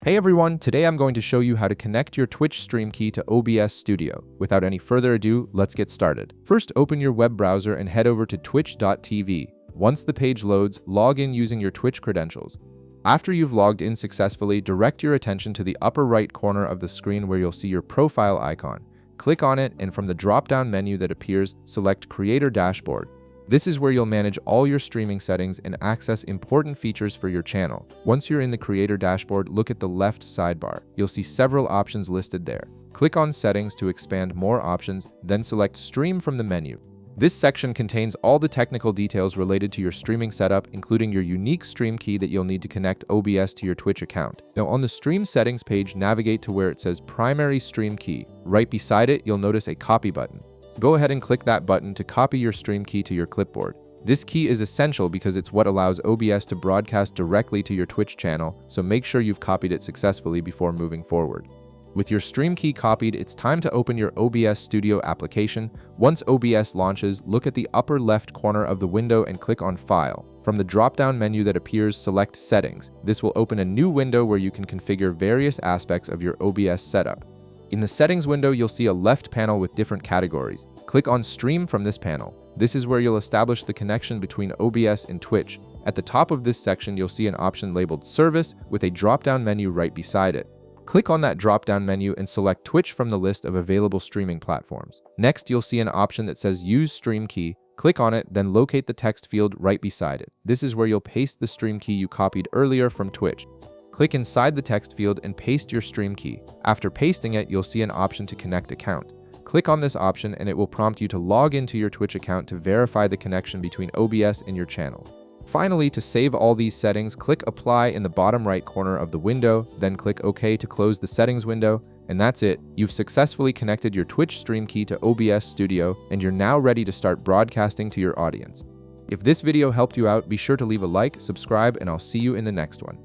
Hey everyone, today I'm going to show you how to connect your Twitch stream key to OBS Studio. Without any further ado, let's get started. First, open your web browser and head over to twitch.tv. Once the page loads, log in using your Twitch credentials. After you've logged in successfully, direct your attention to the upper right corner of the screen where you'll see your profile icon. Click on it, and from the drop-down menu that appears, select Creator Dashboard. This is where you'll manage all your streaming settings and access important features for your channel. Once you're in the Creator Dashboard, look at the left sidebar. You'll see several options listed there. Click on Settings to expand more options, then select Stream from the menu. This section contains all the technical details related to your streaming setup, including your unique stream key that you'll need to connect OBS to your Twitch account. Now, on the Stream Settings page, navigate to where it says Primary Stream Key. Right beside it, you'll notice a Copy button. Go ahead and click that button to copy your stream key to your clipboard. This key is essential because it's what allows OBS to broadcast directly to your Twitch channel, so make sure you've copied it successfully before moving forward. With your stream key copied, it's time to open your OBS Studio application. Once OBS launches, look at the upper left corner of the window and click on File. From the drop-down menu that appears, select Settings. This will open a new window where you can configure various aspects of your OBS setup. In the Settings window, you'll see a left panel with different categories. Click on Stream from this panel. This is where you'll establish the connection between OBS and Twitch. At the top of this section, you'll see an option labeled Service with a drop-down menu right beside it. Click on that drop-down menu and select Twitch from the list of available streaming platforms. Next, you'll see an option that says Use Stream Key. Click on it, then locate the text field right beside it. This is where you'll paste the stream key you copied earlier from Twitch. Click inside the text field and paste your stream key. After pasting it, you'll see an option to connect account. Click on this option and it will prompt you to log into your Twitch account to verify the connection between OBS and your channel. Finally, to save all these settings, click Apply in the bottom right corner of the window, then click OK to close the settings window, and that's it. You've successfully connected your Twitch stream key to OBS Studio, and you're now ready to start broadcasting to your audience. If this video helped you out, be sure to leave a like, subscribe, and I'll see you in the next one.